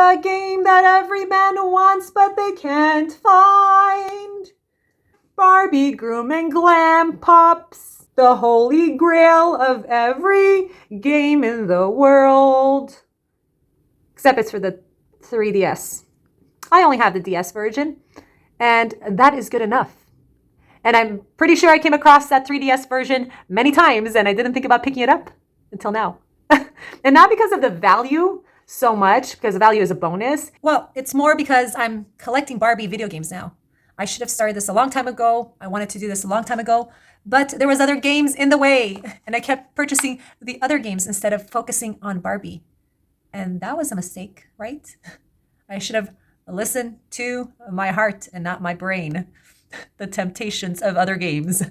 the game that every man wants but they can't find. Barbie, groom, and glam pops, the holy grail of every game in the world. Except it's for the 3DS. I only have the DS version, and that is good enough. And I'm pretty sure I came across that 3DS version many times, and I didn't think about picking it up until now. And not because of the value so much, because the value is a bonus. Well, it's more because I'm collecting Barbie video games now. I should have started this a long time ago. I wanted to do this a long time ago, but there was other games in the way, and I kept purchasing the other games instead of focusing on Barbie. And that was a mistake, right? I should have listened to my heart and not my brain. The temptations of other games.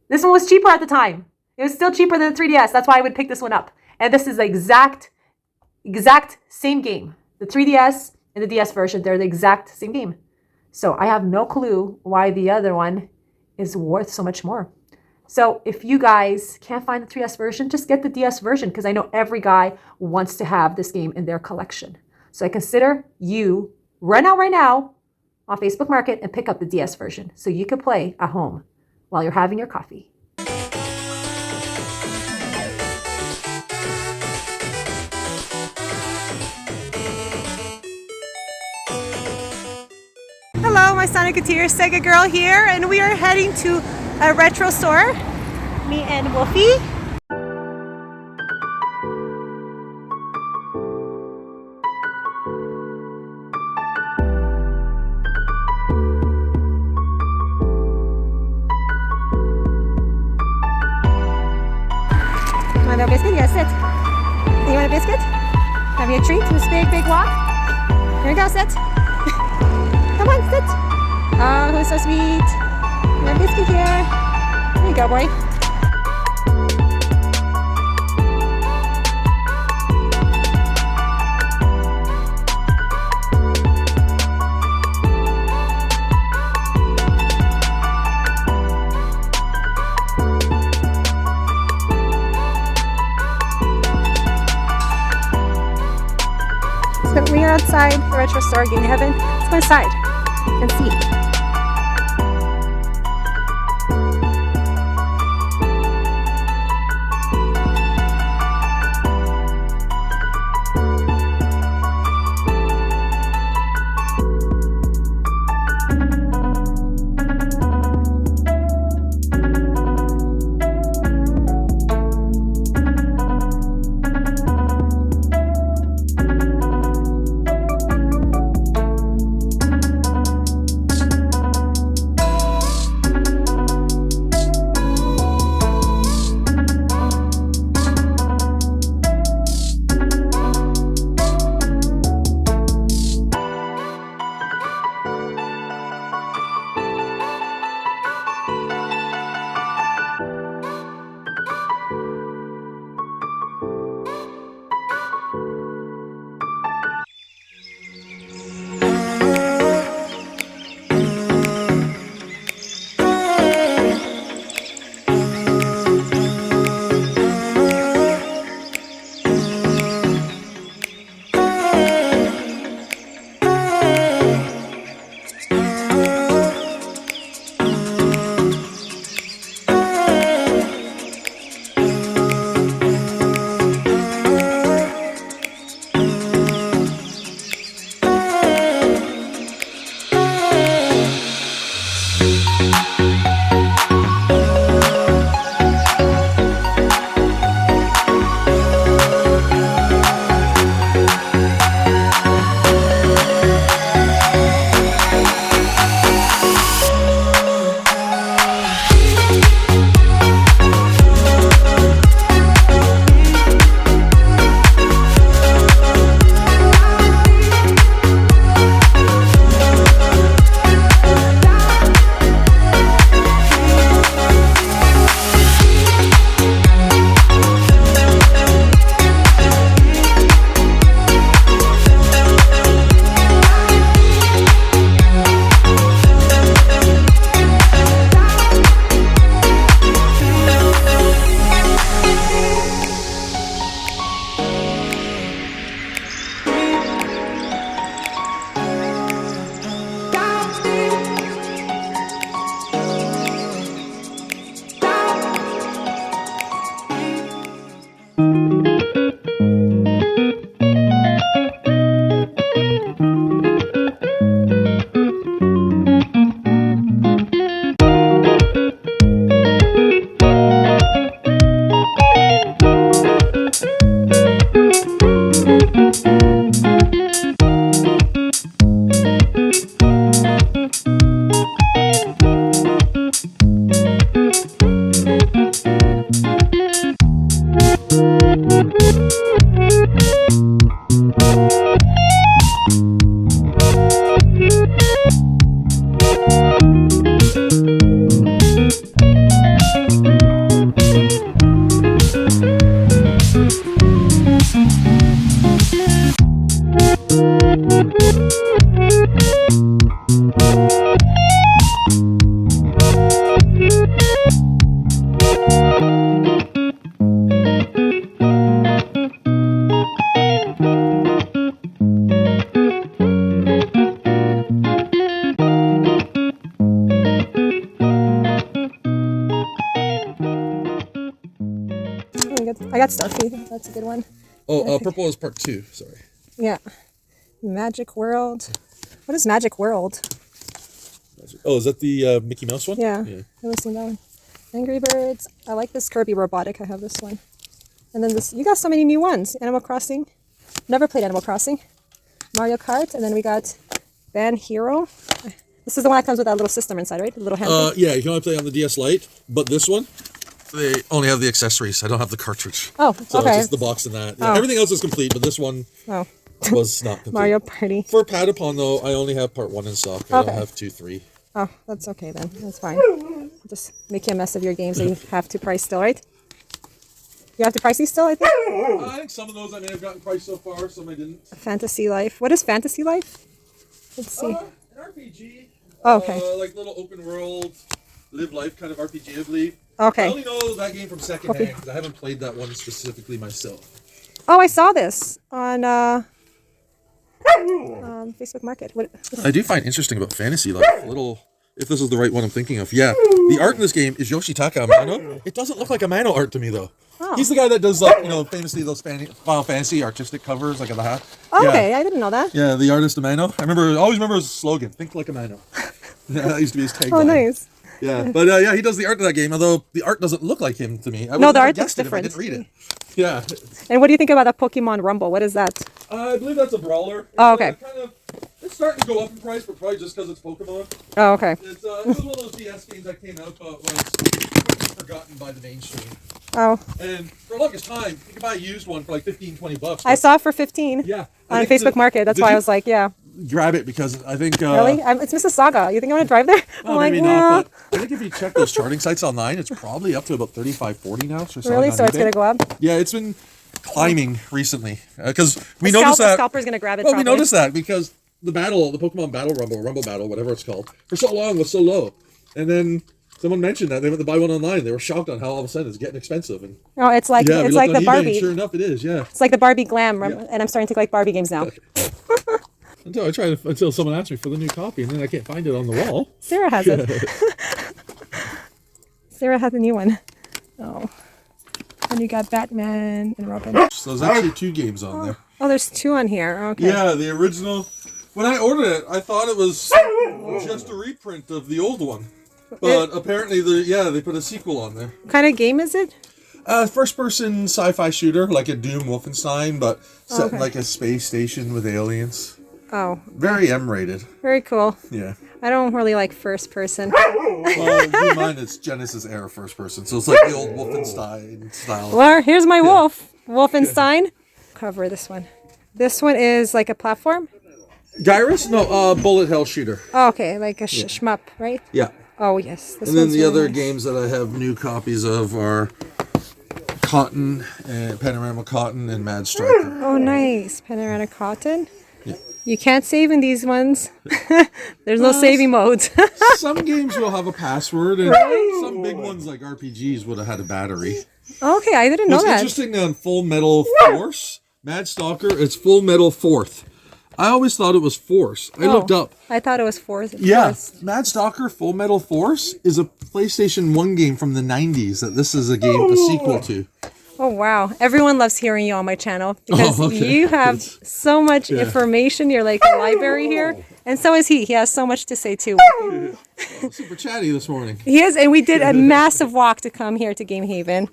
This one was cheaper at the time. It was still cheaper than the 3DS. That's why I would pick this one up. And this is the exact same game. The 3DS and the DS version, they're the exact same game. So I have no clue why the other one is worth so much more. So if you guys can't find the 3DS version, just get the DS version, because I know every guy wants to have this game in their collection. So I consider you right now on Facebook Market and pick up the DS version so you can play at home while you're having your coffee. Hello, my Sonicateer Sega girl here, and we are heading to a retro store, me and Wolfie. Want a biscuit? Yes, sit. You want a biscuit? Have you a treat? This big walk? Here we go, sit. Come on, sit. Oh, who's so sweet? You want a biscuit here? There you go, boy. So we are outside the retro store, Game Heaven. Let's go inside and see. got Stuffy. That's a good one. Oh, purple is part 2. Sorry. Yeah. Magic World. What is Magic World? Oh, is that the Mickey Mouse one? Yeah. I've never seen that one. Angry Birds. I like this Kirby Robotic. I have this one. And then this. You got so many new ones. Animal Crossing. Never played Animal Crossing. Mario Kart. And then we got Band Hero. This is the one that comes with that little system inside, right? The little hand. Yeah, you can only play on the DS Lite, but this one, they only have the accessories. I don't have the cartridge. Oh, so okay. it's just the box and that. Yeah, everything else is complete, but this one was not complete. Mario Party. For Patapon, though, I only have part 1 in stock. I don't have 2, 3. Oh, that's okay then. That's fine. Just make you a mess of your games that you have to price still, right? You have to price these still, I think? I think some of those I may have gotten priced so far, some I didn't. Fantasy Life. What is Fantasy Life? Let's see. An RPG. Oh, okay. Like little open world, live life kind of RPG, I believe. Okay. I only know that game from secondhand because I haven't played that one specifically myself. Oh, I saw this on Facebook Market. What? I do find interesting about Fantasy Life, if this is the right one I'm thinking of. Yeah, the art in this game is Yoshitaka Amano. It doesn't look like Amano art to me, though. Oh. He's the guy that does, famously those Final Fantasy artistic covers, like of the hat. Oh, yeah. Okay, I didn't know that. Yeah, the artist Amano. I always remember his slogan, think like Amano. Yeah, that used to be his tagline. Oh, nice. Yeah, but yeah, he does the art of that game, although the art doesn't look like him to me. I no, the art looks different. I didn't read it. Yeah. And what do you think about the Pokemon Rumble? What is that? I believe that's a brawler. Oh, okay. It's starting to go up in price, but probably just because it's Pokemon. Oh, okay. It was one of those DS games that came out, but was forgotten by the mainstream. Oh. And for the longest time, you could buy a used one for like $15-20. I saw it for 15. Yeah. On Facebook Market. That's why I was like, yeah. Grab it because I think. Really? It's Mississauga. You think I want to drive there? Well, maybe not. But I think if you check those charting sites online, it's probably up to about $35-40 now. Really? So it's going to go up? Yeah, it's been climbing recently because we noticed that. The scalper's going to grab it. Well, we noticed that because the Pokemon Rumble Battle, whatever it's called, for so long was so low, and then someone mentioned that they went to buy one online. They were shocked on how all of a sudden it's getting expensive. And oh, it's like the eBay, Barbie. And sure enough, it is. Yeah. It's like the Barbie glam, and I'm starting to like Barbie games now. Okay. Until someone asks me for the new copy, and then I can't find it on the wall. Sarah has it. Sarah has a new one. Oh. And you got Batman and Robin. So there's actually 2 games on there. Oh, there's 2 on here. Okay. Yeah, the original. When I ordered it, I thought it was just a reprint of the old one. But apparently, they put a sequel on there. What kind of game is it? First-person sci-fi shooter, like a Doom Wolfenstein, but set in like a space station with aliens. Oh. Very M-rated. Very cool. Yeah. I don't really like first-person. Well, do mine, it's Genesis era first-person, so it's like the old Wolfenstein style. Well, here's my wolf. Wolfenstein. Cover this one. This one is like a platform? Gyrus? No, bullet hell shooter. Oh, okay, like a shmup, right? Yeah. Oh, yes. And then the other games that I have new copies of are Cotton, and Panorama Cotton, and Mad Striker. Oh, nice. Panorama Cotton. Yeah. You can't save in these ones. There's no saving modes. Some games will have a password, and some big ones like RPGs would have had a battery. Okay, I didn't know that. What's interesting on Full Metal Force, Mad Stalker, it's Full Metal Fourth. I always thought it was Force. I looked up. I thought it was Force. Yeah, Mad Stalker Full Metal Force is a PlayStation 1 game from the 90s that this is a sequel to. Oh, wow. Everyone loves hearing you on my channel because you have so much information. You're like a library here. And so is he. He has so much to say, too. Super chatty this morning. He is. And we did a massive walk to come here to Game Haven.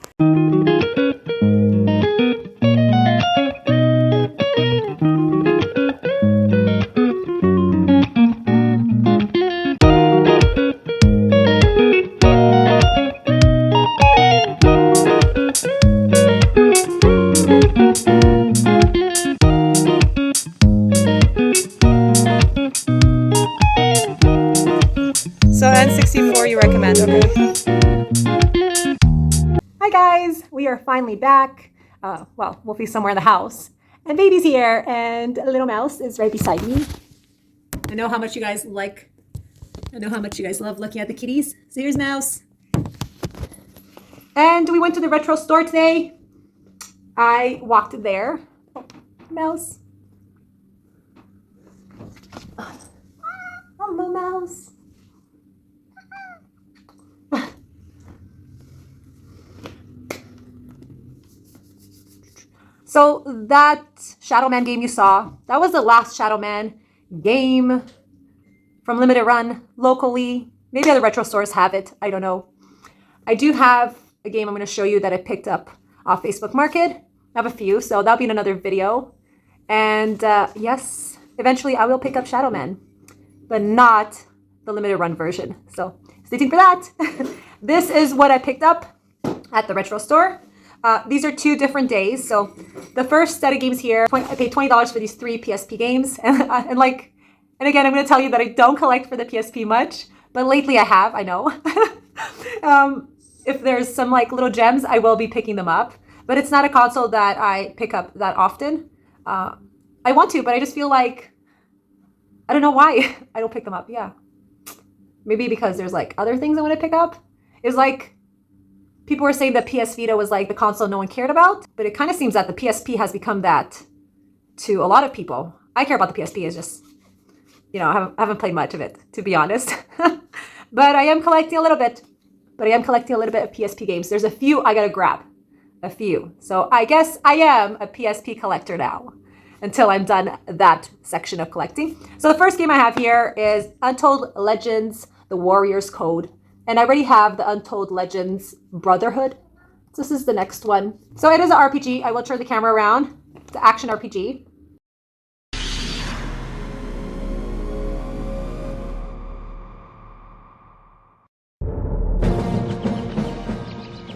So N64 you recommend, okay. Hi guys, we are finally back. Well, Wolfie's somewhere in the house. And baby's here, and little mouse is right beside me. I know how much you guys love looking at the kitties. So here's Mouse. And we went to the retro store today. I walked there. Oh, Mouse. Hello, Mouse. So that Shadow Man game you saw, that was the last Shadow Man game from Limited Run locally. Maybe other retro stores have it. I don't know. I do have a game I'm going to show you that I picked up off Facebook Market. I have a few, so that'll be in another video. And yes, eventually I will pick up Shadow Man, but not the Limited Run version. So stay tuned for that. This is what I picked up at the retro store. These are 2 different days. So the first set of games here, I paid $20 for these 3 PSP games. And again, I'm going to tell you that I don't collect for the PSP much, but lately I have, I know. If there's some like little gems, I will be picking them up, but it's not a console that I pick up that often. I want to, but I just feel like, I don't know why I don't pick them up. Yeah. Maybe because there's like other things I want to pick up. It's like people were saying that PS Vita was like the console no one cared about, but it kind of seems that the PSP has become that to a lot of people. I care about the PSP. It's just, you know, I haven't played much of it, to be honest. But I am collecting a little bit. Of PSP games. There's a few I gotta grab. A few. So I guess I am a PSP collector now until I'm done that section of collecting. So the first game I have here is Untold Legends, The Warrior's Code. And I already have the Untold Legends Brotherhood. So this is the next one. So it is an RPG. I will turn the camera around. It's an action RPG.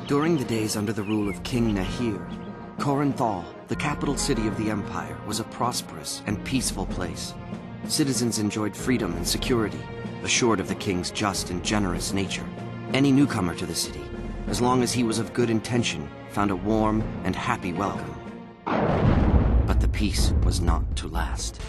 During the days under the rule of King Nahir, Korinthal, the capital city of the empire, was a prosperous and peaceful place. Citizens enjoyed freedom and security, assured of the king's just and generous nature. Any newcomer to the city, as long as he was of good intention, found a warm and happy welcome. But the peace was not to last.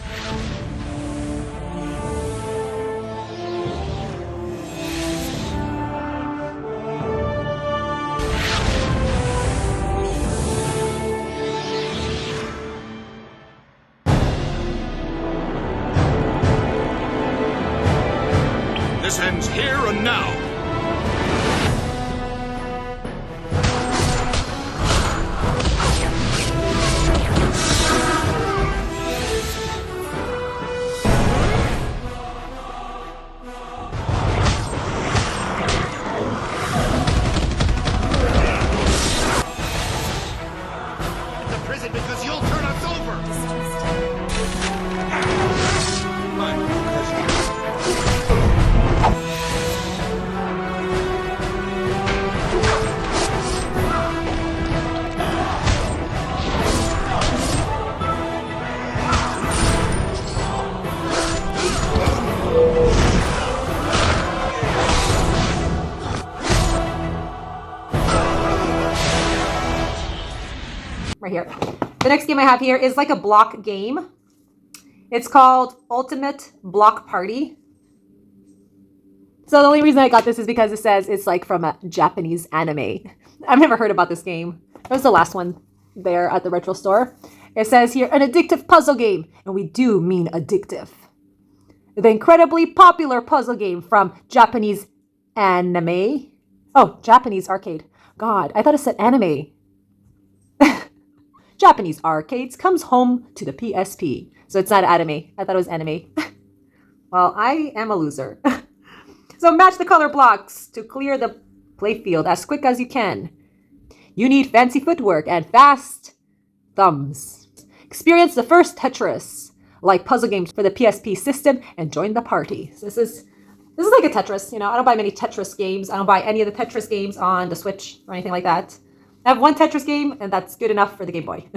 This ends here and now. It's a prison because you'll turn us over. Right here. The next game I have here is like a block game. It's called Ultimate Block Party. So the only reason I got this is because it says it's like from a Japanese anime. I've never heard about this game. That was the last one there at the retro store. It says here, an addictive puzzle game. And we do mean addictive. The incredibly popular puzzle game from Japanese anime. Oh, Japanese arcade. God, I thought it said anime. Japanese arcades comes home to the PSP. So it's not anime. I thought it was anime. Well, I am a loser. So match the color blocks to clear the playfield as quick as you can. You need fancy footwork and fast thumbs. Experience the first Tetris like puzzle games for the PSP system and join the party. So this is like a Tetris. You know, I don't buy many Tetris games. I don't buy any of the Tetris games on the Switch or anything like that. I have one Tetris game, and that's good enough for the Game Boy.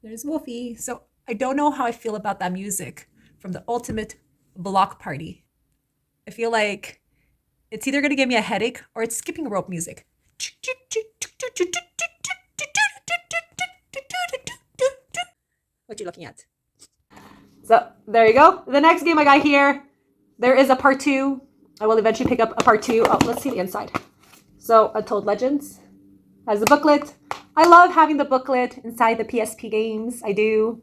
There's Wolfie. So I don't know how I feel about that music from the Ultimate Block Party. I feel like it's either going to give me a headache or it's skipping rope music. What you looking at? So there you go. The next game I got here, there is a part 2. I will eventually pick up a part 2. Oh, let's see the inside. So Untold Legends has the booklet. I love having the booklet inside the PSP games. I do.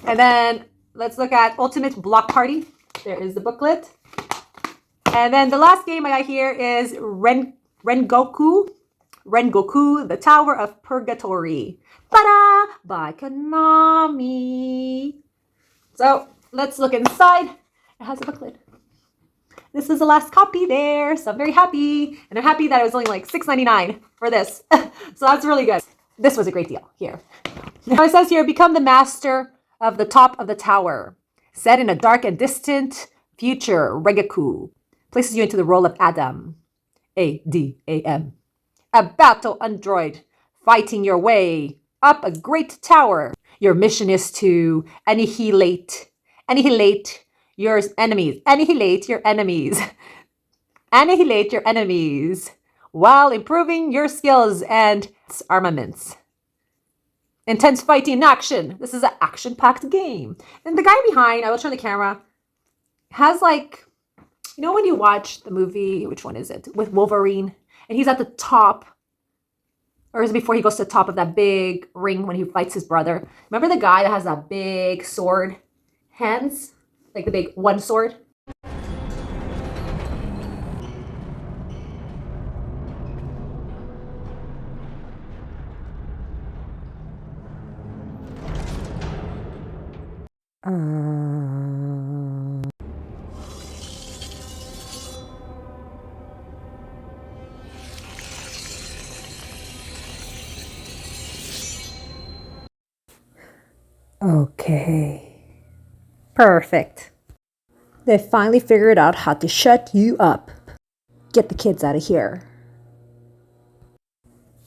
And then let's look at Ultimate Block Party. There is the booklet. And then the last game I got here is Rengoku, the Tower of Purgatory. Ta-da! By Konami. So let's look inside. It has a booklet. This is the last copy there, so I'm very happy. And I'm happy that it was only like $6.99 for this. So that's really good. This was a great deal here. Now it says here, become the master of the top of the tower. Set in a dark and distant future, Rengoku places you into the role of Adam. A-D-A-M. A battle android fighting your way up a great tower. Your mission is to annihilate your enemies. Annihilate your enemies. Annihilate your enemies while improving your skills and armaments. Intense fighting in action. This is an action-packed game. And the guy behind, I will turn the camera, has like, you know when you watch the movie, which one is it? With Wolverine, and he's at the top, or is it before he goes to the top of that big ring when he fights his brother? Remember the guy that has that big sword hands? Like the big one sword? Okay. Perfect. They finally figured out how to shut you up. Get the kids out of here.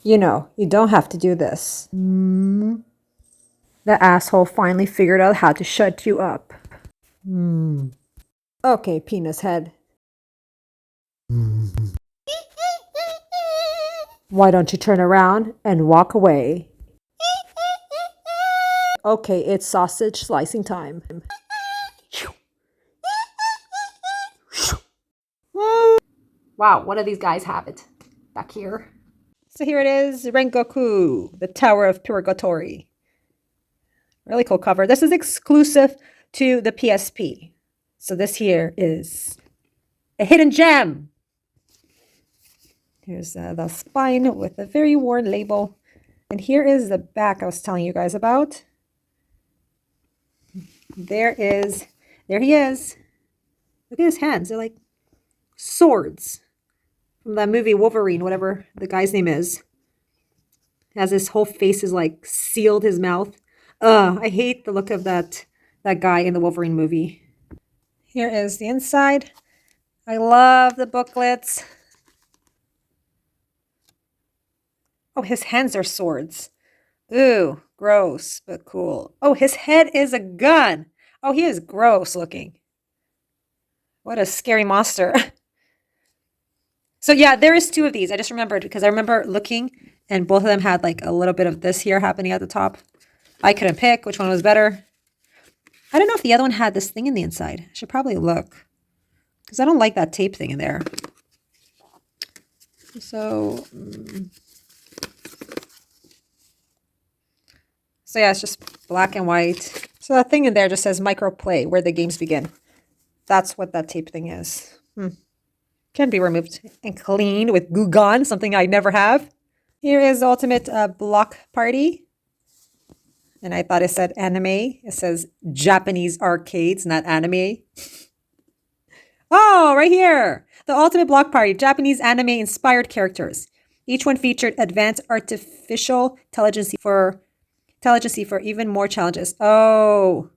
You know, you don't have to do this. The asshole finally figured out how to shut you up. Okay, penis head. Why don't you turn around and walk away? Okay, it's sausage slicing time. Wow, one of these guys have it back here. So here it is, Rengoku, the Tower of Purgatory. Really cool cover. This is exclusive to the PSP. So this here is a hidden gem. Here's the spine with a very worn label. And here is the back I was telling you guys about. There he is. Look at his hands. They're like swords. From that movie Wolverine, whatever the guy's name is. Has his whole face is like sealed his mouth. I hate the look of that guy in the Wolverine movie. Here is the inside. I love the booklets. Oh, his hands are swords. Ooh, gross, but cool. Oh, his head is a gun. Oh, he is gross looking. What a scary monster. So yeah, there is 2 of these. I just remembered because I remember looking and both of them had like a little bit of this here happening at the top. I couldn't pick which one was better. I don't know if the other one had this thing in the inside. I should probably look because I don't like that tape thing in there. So yeah, it's just black and white. So that thing in there just says microplay, where the games begin. That's what that tape thing is. Can be removed and cleaned with Goo Gone, something I never have. Here is the Ultimate Block Party. And I thought it said anime. It says Japanese arcades, not anime. Oh, right here. The Ultimate Block Party, Japanese anime inspired characters. Each one featured advanced artificial intelligence for even more challenges. Oh,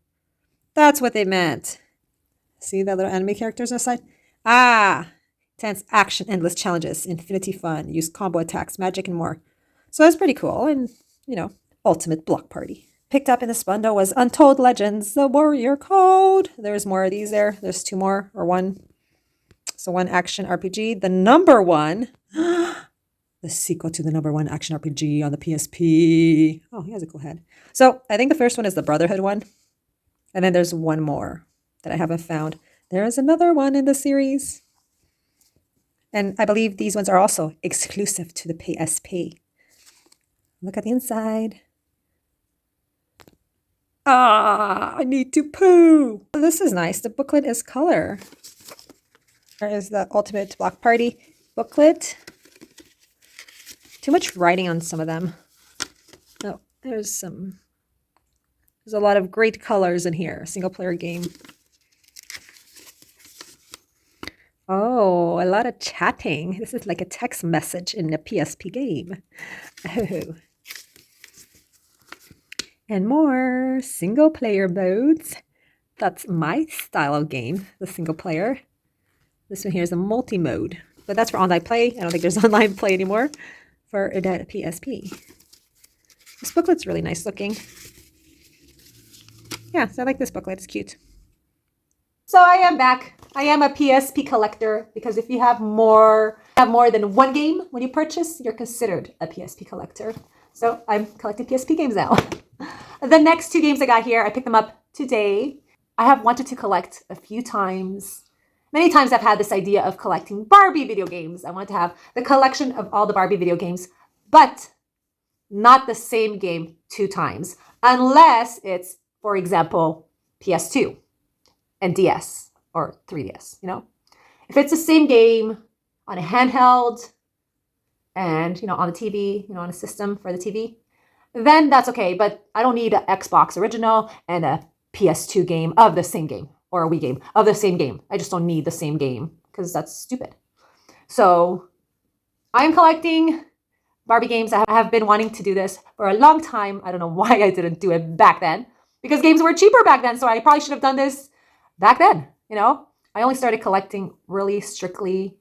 that's what they meant. See the little anime characters on the side? Ah, intense action, endless challenges, infinity fun, use combo attacks, magic, and more. So that's pretty cool. And, you know, Ultimate Block Party. Picked up in this bundle was Untold Legends, the Warrior Code. There's more of these there. There's 2 more, or 1. So 1 action RPG. The number 1. the sequel to the #1 action RPG on the PSP. Oh, he has a cool head. So I think the first one is the Brotherhood one. And then there's one more that I haven't found. There is another one in the series. And I believe these ones are also exclusive to the PSP. Look at the inside. Ah, I need to poo. This is nice. The booklet is color. There is the Ultimate Block Party booklet. Too much writing on some of them. No, there's a lot of great colors in here. Single player game. Oh, a lot of chatting. This is like a text message in a PSP game. Oh. And more single player modes. That's my style of game, the single player. This one here is a multi-mode, but that's for online play. I don't think there's online play anymore for the PSP. This booklet's really nice looking. Yeah, so I like this booklet. It's cute. So I am back. I am a PSP collector because if you have more than one game when you purchase, you're considered a PSP collector. So I'm collecting PSP games now. The next two games I got here, I picked them up today. I have wanted to collect a few times. Many times I've had this idea of collecting Barbie video games. I want to have the collection of all the Barbie video games, but not the same game 2 times, unless it's, for example, PS2 and DS or 3DS, you know? If it's the same game on a handheld and, on the TV, on a system for the TV, then that's okay. But I don't need an Xbox original and a PS2 game of the same game or a Wii game of the same game. I just don't need the same game because that's stupid. So I am collecting Barbie games. I have been wanting to do this for a long time. I don't know why I didn't do it back then because games were cheaper back then. So I probably should have done this back then. I only started collecting really strictly,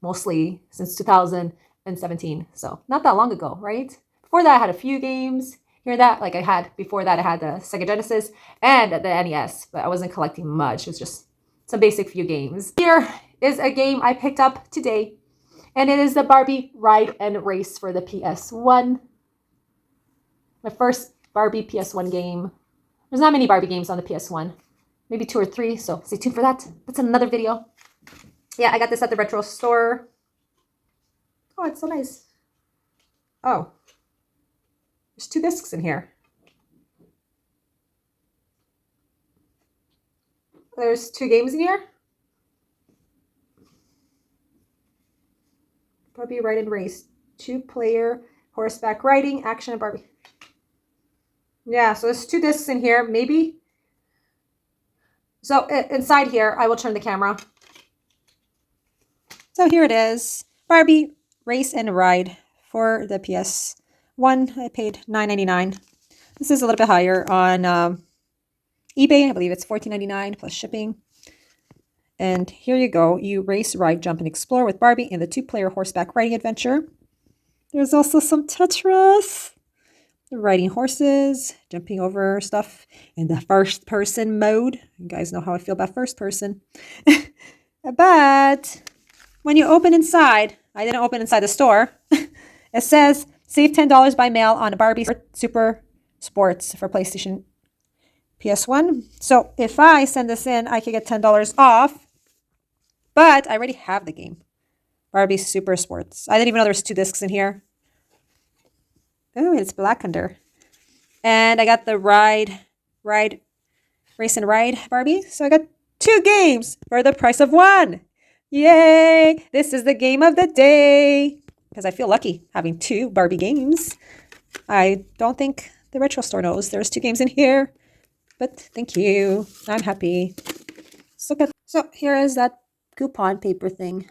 mostly since 2017. So not that long ago, right? Before that, I had a few games. Before that, I had the Sega Genesis and the NES, but I wasn't collecting much. It was just some basic few games. Here is a game I picked up today, and it is the Barbie Ride and Race for the PS1. My first Barbie PS1 game. There's not many Barbie games on the PS1. Maybe 2 or 3, so stay tuned for that. That's another video. Yeah, I got this at the retro store. Oh, it's so nice. Oh. There's 2 discs in here. There's 2 games in here. Barbie Ride and Race. 2-player horseback riding, action, and Barbie. Yeah, so there's 2 discs in here, maybe. So inside here, I will turn the camera. So here it is. Barbie Race and Ride for the PS1. I paid $9.99. This is a little bit higher on eBay. I believe it's $14.99 plus shipping. And here you go. You race, ride, jump, and explore with Barbie in the 2-player horseback riding adventure. There's also some Tetris. Riding horses, jumping over stuff in the first-person mode. You guys know how I feel about first person. But when you open inside, I didn't open inside the store. It says, save $10 by mail on Barbie Super Sports for PlayStation PS1. So if I send this in, I could get $10 off. But I already have the game. Barbie Super Sports. I didn't even know there was 2 discs in here. Oh, it's black under. And I got the Race and Ride Barbie. So I got 2 games for the price of 1. Yay! This is the game of the day. Because I feel lucky having 2 Barbie games. I don't think the retro store knows there's 2 games in here. But thank you. I'm happy. So here is that coupon paper thing.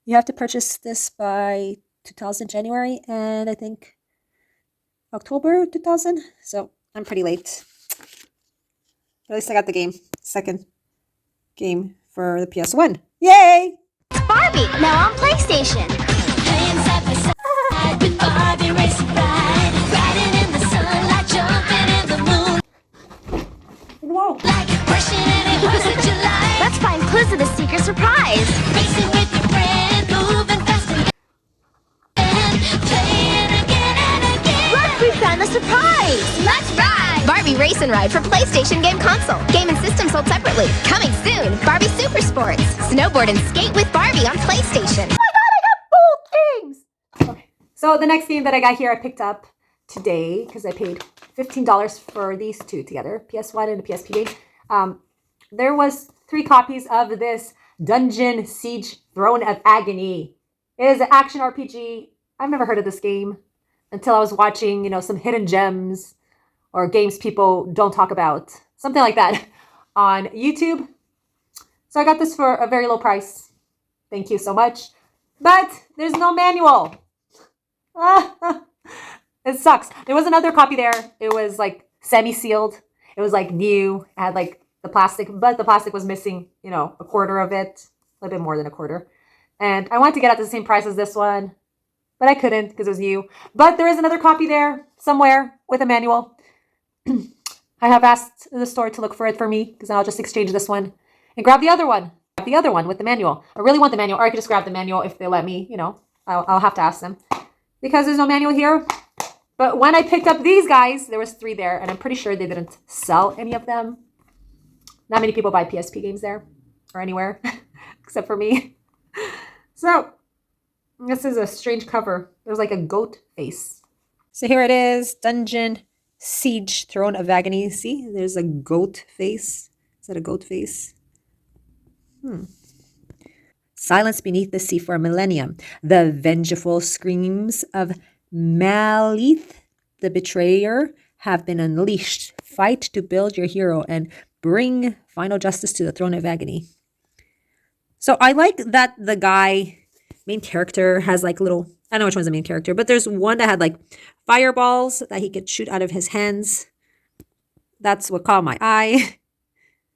You have to purchase this by 2000 January. And I think October 2000, so I'm pretty late. At least I got the game. Second game for the PS1. Yay! Barbie, now on PlayStation. Playing side by side with Barbie racing ride. Riding in the sunlight, jumping in the moon. Whoa. Like brushing any horse that you like. Let's find clues to the secret surprise. Racing with your friend, moving fast and race and ride for PlayStation game console. Game and system sold separately. Coming soon, Barbie Super Sports. Snowboard and skate with Barbie on PlayStation. Oh my god, I got both games! Okay, so the next game that I got here I picked up today because I paid $15 for these two together, PS1 and a PSP game. There was 3 copies of this Dungeon Siege Throne of Agony. It is an action RPG. I've never heard of this game until I was watching, you know, some hidden gems or games people don't talk about, something like that on YouTube. So I got this for a very low price. Thank you so much. But there's no manual. It sucks. There was another copy there. It was like semi-sealed. It was like new. It had like the plastic, but the plastic was missing, you know, a quarter of it, a little bit more than a quarter. And I wanted to get at the same price as this one, but I couldn't because it was new. But there is another copy there somewhere with a manual. I have asked the store to look for it for me because I'll just exchange this one and grab the other one. The other one with the manual. I really want the manual, or I could just grab the manual if they let me, you know. I'll have to ask them because there's no manual here. But when I picked up these guys, there was 3 there, and I'm pretty sure they didn't sell any of them. Not many people buy PSP games there or anywhere except for me. So this is a strange cover. There's like a goat face. So here it is, Dungeon Siege Throne of Agony. See, there's a goat face. Is that a goat face? Silence beneath the sea for a millennium. The vengeful screams of Malith, the betrayer, have been unleashed. Fight to build your hero and bring final justice to the Throne of Agony. So I like that the guy, main character, has like little, I don't know which one's the main character, but there's one that had like fireballs that he could shoot out of his hands. That's what caught my eye.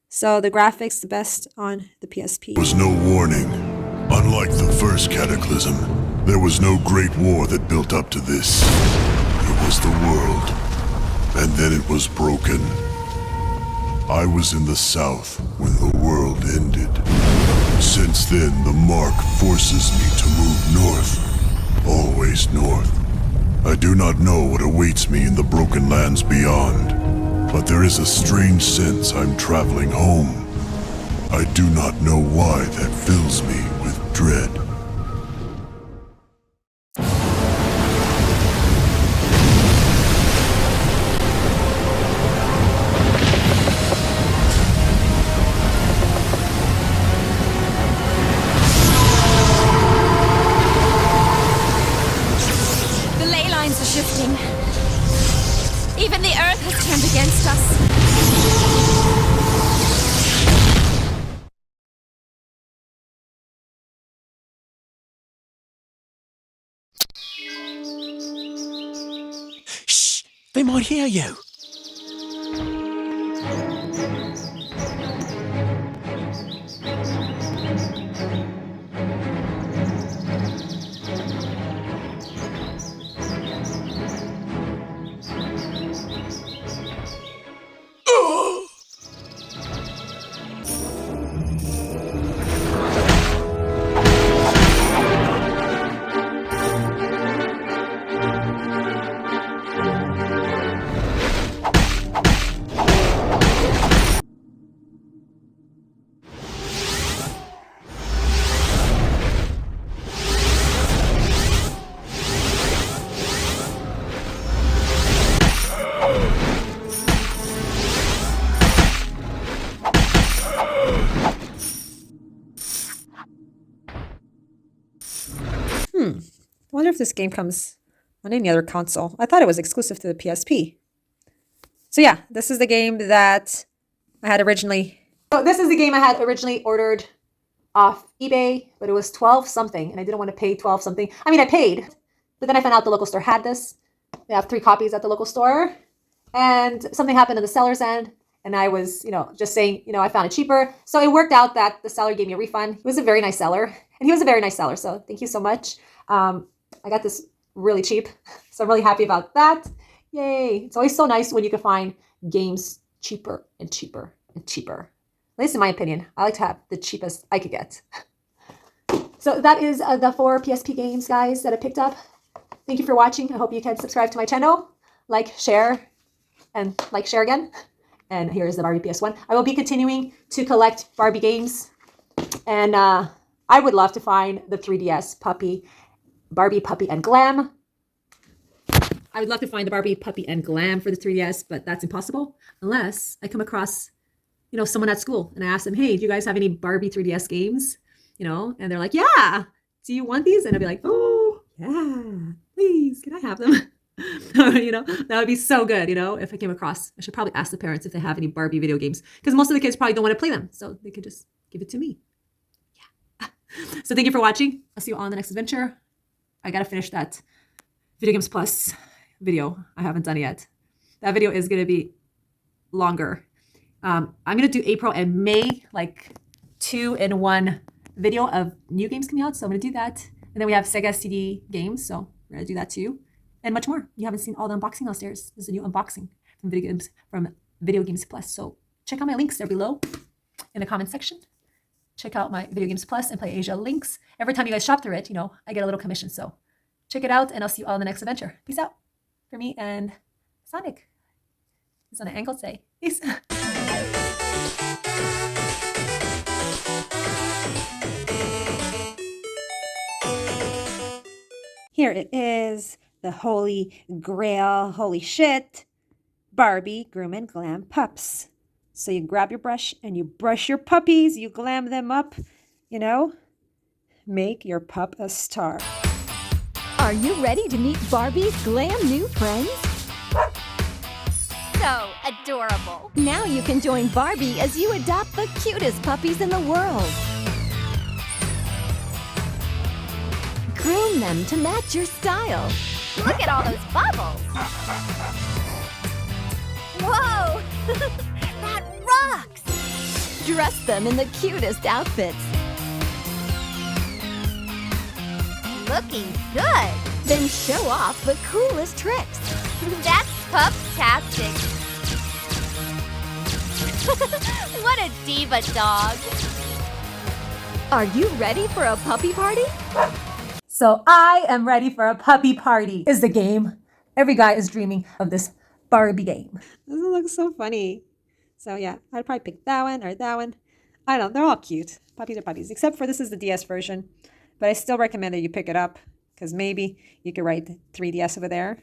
So the graphics, the best on the PSP. There was no warning. Unlike the first cataclysm, there was no great war that built up to this. It was the world, and then it was broken. I was in the south when the world ended. Since then, the mark forces me to move north. Always north. I do not know what awaits me in the broken lands beyond, but there is a strange sense I'm traveling home. I do not know why that fills me with dread. The ley lines are shifting. Even the earth has turned against us. Shh! They might hear you. I wonder if this game comes on any other console. I thought it was exclusive to the PSP. So yeah, this is the game that I had originally. So this is the game I had originally ordered off eBay, but it was 12 something, and I didn't want to pay 12 something. I mean, I paid, but then I found out the local store had this. They have 3 copies at the local store, and something happened on the seller's end, and I was, just saying, I found it cheaper. So it worked out that the seller gave me a refund. He was a very nice seller, and he was a very nice seller. So thank you so much. I got this really cheap, so I'm really happy about that. Yay. It's always so nice when you can find games cheaper and cheaper and cheaper. At least in my opinion, I like to have the cheapest I could get. So that is the 4 PSP games, guys, that I picked up. Thank you for watching. I hope you can subscribe to my channel, like, share, and like, share again. And here's the Barbie PS1. I will be continuing to collect Barbie games. And I would love to find the 3DS Barbie Puppy and Glam. I would love to find the Barbie Puppy and Glam for the 3DS, but that's impossible unless I come across, someone at school and I ask them, hey, do you guys have any Barbie 3DS games? And they're like, yeah, do you want these? And I'll be like, oh, yeah, please, can I have them? That would be so good, if I came across. I should probably ask the parents if they have any Barbie video games because most of the kids probably don't want to play them. So they could just give it to me. Yeah. So thank you for watching. I'll see you all in the next adventure. I got to finish that Video Games Plus video. I haven't done it yet. That video is going to be longer. I'm going to do April and May, like 2-in-1 video of new games coming out. So I'm going to do that. And then we have Sega CD games. So we're going to do that too. And much more. You haven't seen all the unboxing downstairs. This is a new unboxing from Video Games Plus. So check out my links there below in the comment section. Check out my Video Games Plus and Play Asia links. Every time you guys shop through it, I get a little commission. So check it out and I'll see you all in the next adventure. Peace out. For me and Sonic. He's on an angle today. Peace. Here it is, the holy grail, holy shit, Barbie Groom and Glam Pups. So you grab your brush and you brush your puppies, you glam them up, make your pup a star. Are you ready to meet Barbie's glam new friends? So adorable. Now you can join Barbie as you adopt the cutest puppies in the world. Groom them to match your style. Look at all those bubbles. Whoa! That rocks! Dress them in the cutest outfits. Looking good. Then show off the coolest tricks. That's pup-tastic. What a diva dog. Are you ready for a puppy party? So I am ready for a puppy party is the game. Every guy is dreaming of this Barbie game. Doesn't look so funny. So yeah, I'd probably pick that one or that one. I don't know, they're all cute. Puppies are puppies, except for this is the DS version. But I still recommend that you pick it up because maybe you could write 3DS over there.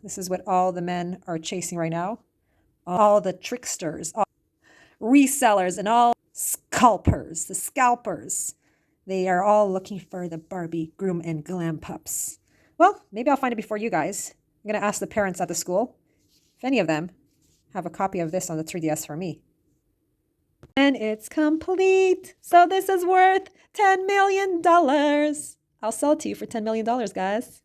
This is what all the men are chasing right now. All the tricksters, all resellers, and all scalpers, the scalpers. They are all looking for the Barbie Groom and Glam Pups. Well, maybe I'll find it before you guys. I'm going to ask the parents at the school if any of them have a copy of this on the 3DS for me. And it's complete. So this is worth $10 million. I'll sell it to you for $10 million, guys.